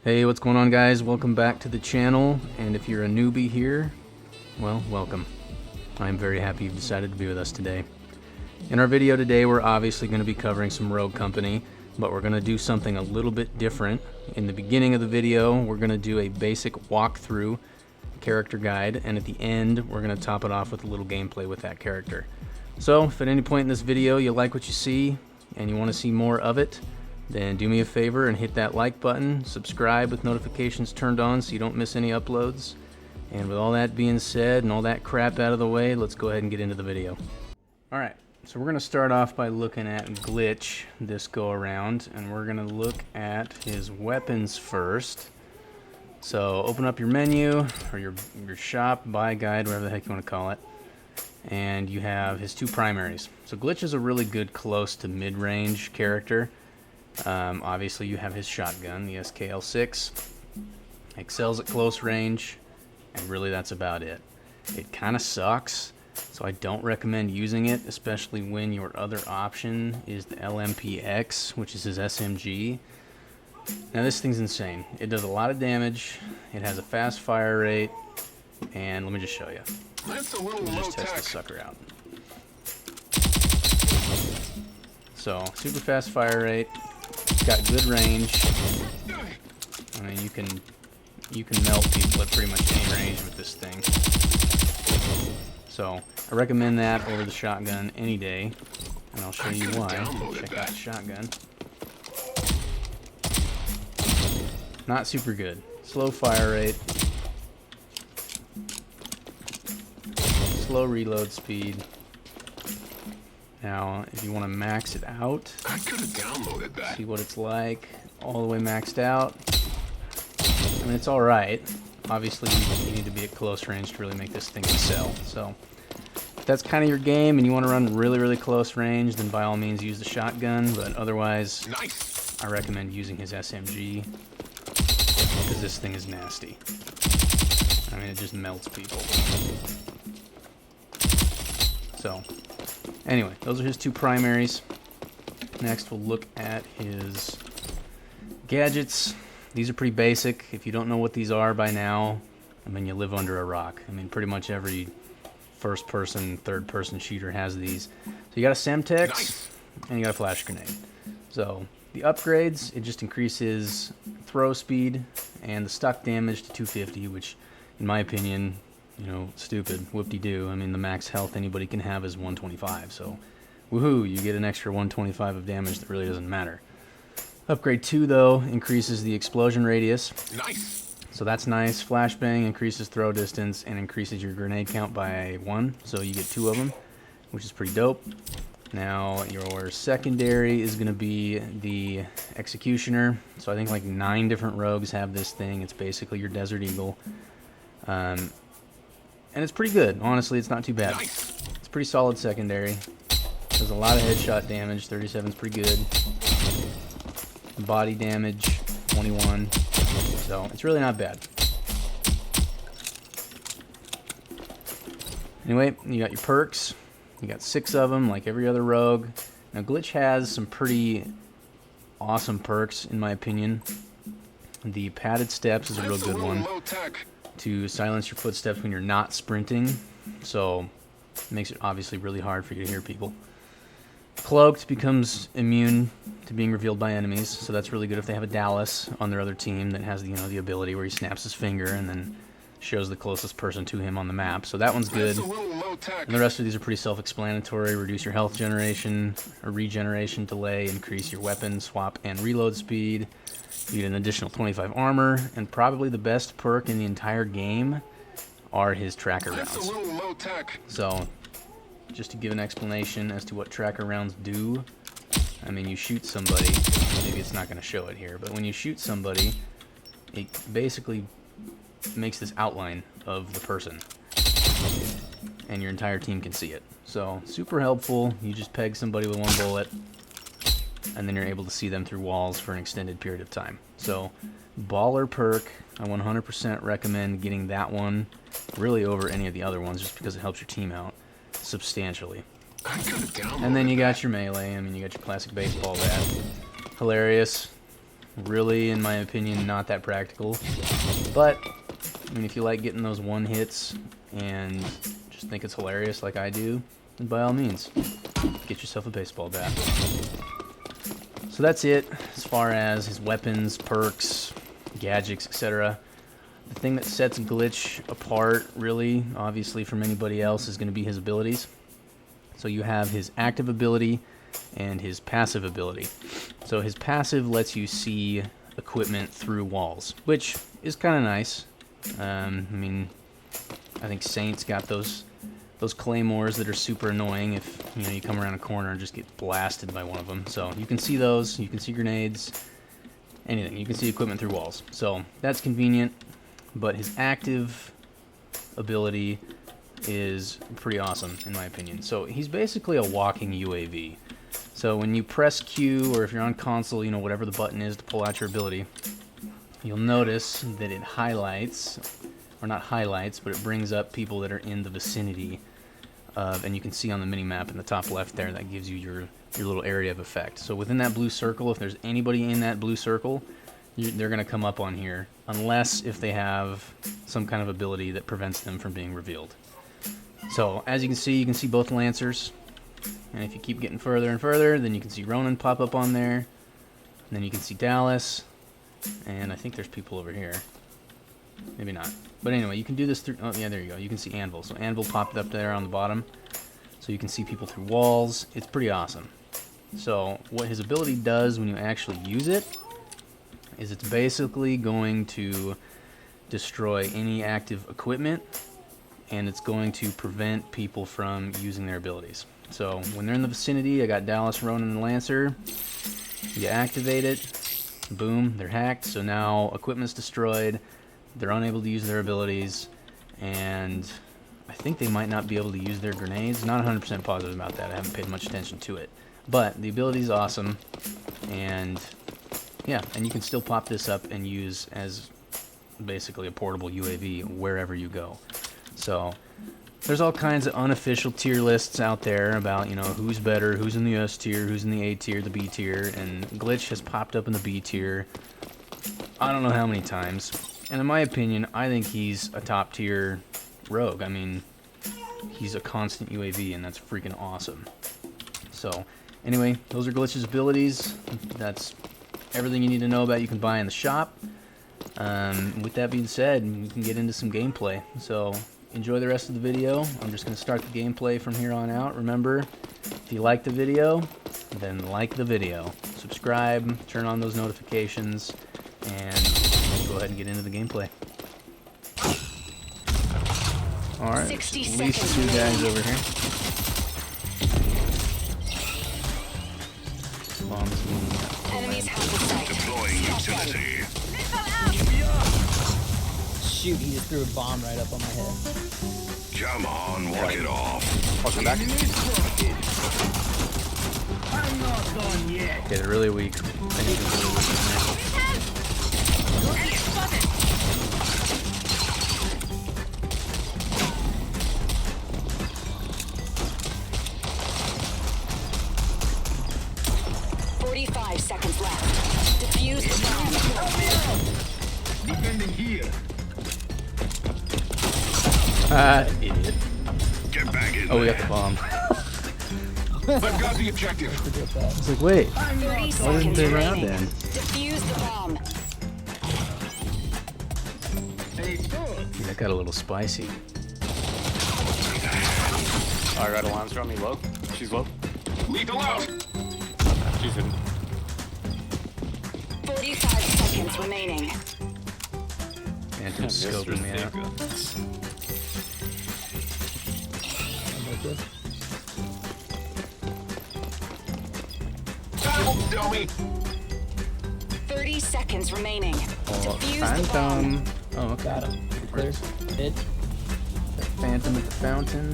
Hey, what's going on, guys? Welcome back to the channel, and if you're a newbie here, well, welcome. I'm very happy you've decided to be with us today. In our video today, we're obviously going to be covering some Rogue Company, but we're going to do something a little bit different. In the beginning of the video, we're going to do a basic walkthrough character guide, and at the end, we're going to top it off with a little gameplay with that character. So, if at any point in this video you like what you see, and you want to see more of it, then do me a favor and hit that like button, subscribe with notifications turned on so you don't miss any uploads. And with all that being said and all that crap out of the way, let's go ahead and get into the video. Alright, so we're going to start off by looking at Gl1tch this go around, and we're going to look at his weapons first. So open up your menu, or your shop, buy guide, whatever the heck you want to call it, and you have his two primaries. So Gl1tch is a really good close to mid-range character. Obviously you have his shotgun, the Gl1tch, excels at close range, and really that's about it. It kind of sucks, so I don't recommend using it, especially when your other option is the LMPX, which is his SMG. Now this thing's insane. It does a lot of damage, it has a fast fire rate, and let me just show you. That's a little Let me low just test tech. this sucker out. So, super fast fire rate. It's got good range. I mean, you can melt people at pretty much any range with this thing. So, I recommend that over the shotgun any day, and I'll show you why. Check out the shotgun. Not super good. Slow fire rate. Slow reload speed. Now, if you want to max it out, I could have downloaded that. see what it's like, all the way maxed out. I mean, it's alright. Obviously, you need to be at close range to really make this thing excel. So, if that's kind of your game and you want to run really close range, then by all means use the shotgun. But otherwise, Nice. I recommend using his SMG, because this thing is nasty. I mean, it just melts people. So, anyway, those are his two primaries. Next, we'll look at his gadgets. These are pretty basic. If you don't know what these are by now, I mean, you live under a rock. I mean, pretty much every first-person, third-person shooter has these. So you got a Semtex, Nice. and you got a flash grenade. So the upgrades, it just increases throw speed and the stuck damage to 250, which, in my opinion, you know, stupid, whoop-de-doo. I mean, the max health anybody can have is 125, so woohoo, you get an extra 125 of damage that really doesn't matter. Upgrade 2, though, increases the explosion radius, Nice. so that's nice. Flashbang increases throw distance and increases your grenade count by 1, so you get 2 of them, which is pretty dope. Now, your secondary is going to be the Executioner, so I think like 9 different rogues have this thing. It's basically your Desert Eagle. And it's pretty good. Honestly, it's not too bad. Nice. It's pretty solid secondary. Does a lot of headshot damage. 37 is pretty good. Body damage, 21. So, it's really not bad. Anyway, you got your perks. You got 6 of them, like every other rogue. Now, Gl1tch has some pretty awesome perks, in my opinion. The padded steps is a real That's a good little one low tech. to silence your footsteps when you're not sprinting, so it makes it obviously really hard for you to hear people. Cloaked becomes immune to being revealed by enemies, so that's really good if they have a Dallas on their other team that has, you know, the ability where he snaps his finger and then shows the closest person to him on the map, so that one's good. That's a little low tech. And the rest of these are pretty self-explanatory. Reduce your health generation, or regeneration delay, increase your weapon swap and reload speed. You get an additional 25 armor, and probably the best perk in the entire game are his tracker That's a rounds. little low tech. So, just to give an explanation as to what tracker rounds do, I mean, you shoot somebody, maybe it's not going to show it here, but when you shoot somebody, it basically makes this outline of the person, and your entire team can see it. So, super helpful. You just peg somebody with one bullet, and then you're able to see them through walls for an extended period of time. So, baller perk, I 100% recommend getting that one really over any of the other ones, just because it helps your team out substantially. I could have downloaded And then you got your melee. I mean, you got your classic baseball bat. Hilarious. really, in my opinion, not that practical. But, I mean, if you like getting those one hits and just think it's hilarious like I do, then by all means, get yourself a baseball bat. So that's it as far as his weapons, perks, gadgets, etc. The thing that sets Gl1tch apart, really, obviously from anybody else, is going to be his abilities. So you have his active ability and his passive ability. So his passive lets you see equipment through walls, which is kind of nice. I mean, I think Saint's got those claymores that are super annoying if you come around a corner and just get blasted by one of them. So you can see those, you can see grenades, anything. You can see equipment through walls. So that's convenient, but his active ability is pretty awesome in my opinion. So he's basically a walking UAV. So when you press Q, or if you're on console, whatever the button is to pull out your ability, you'll notice that it highlights, or not highlights, but it brings up people that are in the vicinity of, and you can see on the mini-map in the top left there, that gives you your little area of effect. So within that blue circle, if there's anybody in that blue circle, they're going to come up on here, unless if they have some kind of ability that prevents them from being revealed. So as you can see both Lancers. And if you keep getting further and further, then you can see Ronan pop up on there. And then you can see Dallas. And I think there's people over here. Maybe not. But anyway, you can do this through... Oh, yeah, there you go. You can see Anvil. So Anvil popped up there on the bottom. So you can see people through walls. It's pretty awesome. So what his ability does when you actually use it is it's basically going to destroy any active equipment. And it's going to prevent people from using their abilities. So when they're in the vicinity, I got Dallas, Ronan, and Lancer. You activate it, boom, they're hacked. So now equipment's destroyed. They're unable to use their abilities, and I think they might not be able to use their grenades. Not 100% positive about that. I haven't paid much attention to it. But the ability is awesome, and yeah, and you can still pop this up and use as basically a portable UAV wherever you go. So there's all kinds of unofficial tier lists out there about, who's better, who's in the S tier, who's in the A tier, the B tier, and Gl1tch has popped up in the B tier I don't know how many times. And in my opinion, I think he's a top tier rogue. I mean, he's a constant UAV, and that's freaking awesome. So anyway, those are Gl1tch's abilities. That's everything you need to know about. You can buy in the shop. With that being said, we can get into some gameplay. So enjoy the rest of the video. I'm just going to start the gameplay from here on out. Remember, if you like the video, then like the video. Subscribe, turn on those notifications, and go ahead and get into the gameplay. Alright, at least 2 guys over here. Bombs moving. Enemies have the site. Deploying utility. Shoot, he just threw a bomb right up on my head. Come on, walk it off. I'll come back. Okay, they're really weak. I think they're really weak in there. Enemy spotted. 45 seconds left. Defuse the bomb. Defending here. Idiot. Get back in Oh, we there. got the bomb. I've got the objective. I was like, wait, 30 why isn't seconds they around remaining. then? Defuse the bomb. Yeah, that got a little spicy. Alright, Red Alarm's on me low. She's low. Lethal out. She's in. 45 seconds remaining. Phantom's Mr. scoping me out. Sega. Dummy. 30 seconds remaining. Oh, Defuse the bomb. Phantom. Oh, okay. Got him. Clear. Mid. Phantom at the fountain.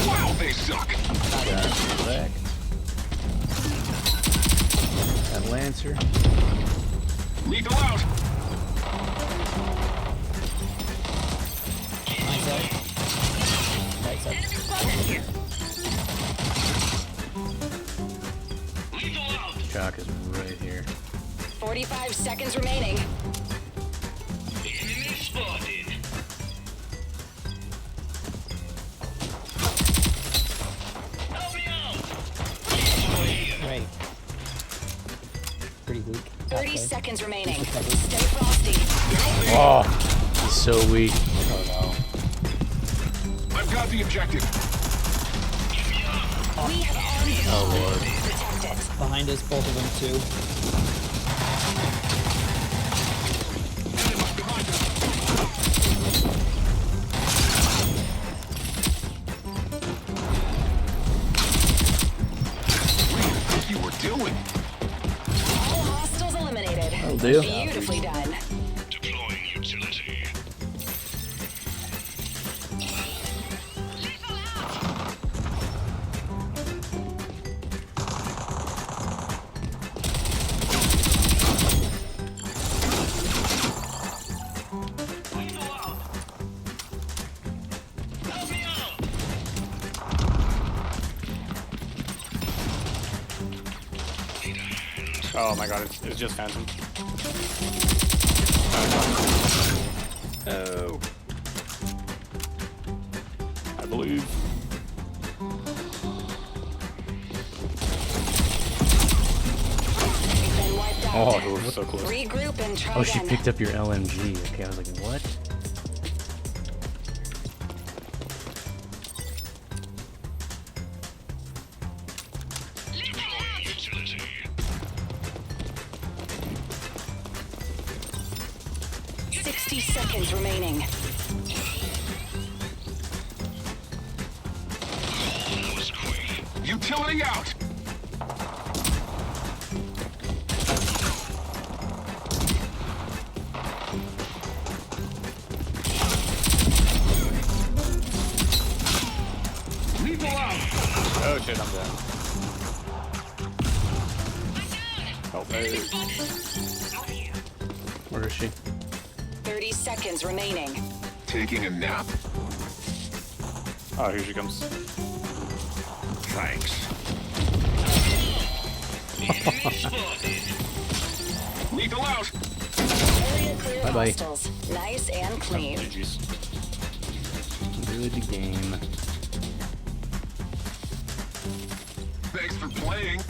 Wow, they suck. Got back. Got Lancer. Lethal out. My side. Right side. Chalk is right here. 45 seconds remaining. Enemy spotted. Help me out. Right. Pretty weak. 30 Okay. seconds remaining. Recovered. Stay frosty. Oh, he's so weak. Oh no. I've got the objective. We have armed the Oh, bomb. Lord. Protect it. Behind us, both of them too. What do you think you were doing? All hostiles eliminated. That'll do. Beautifully done. Deploying utility. Oh my god, it's just Phantom. Oh. I believe. You've been wiped out. Oh, it was so close. Regroup and try Oh, she again. picked up your LMG. Okay, I was like, what? Deploying utility. 60 seconds remaining. That was quick. Utility out. Lethal out. Oh shit, I'm down. Help me. Where is she? 30 seconds remaining. Taking a nap. Oh, here she comes. Thanks. Lethal out. Area clear Bye-bye. hostiles. Nice and clean. GG's. Good game. Thanks for playing.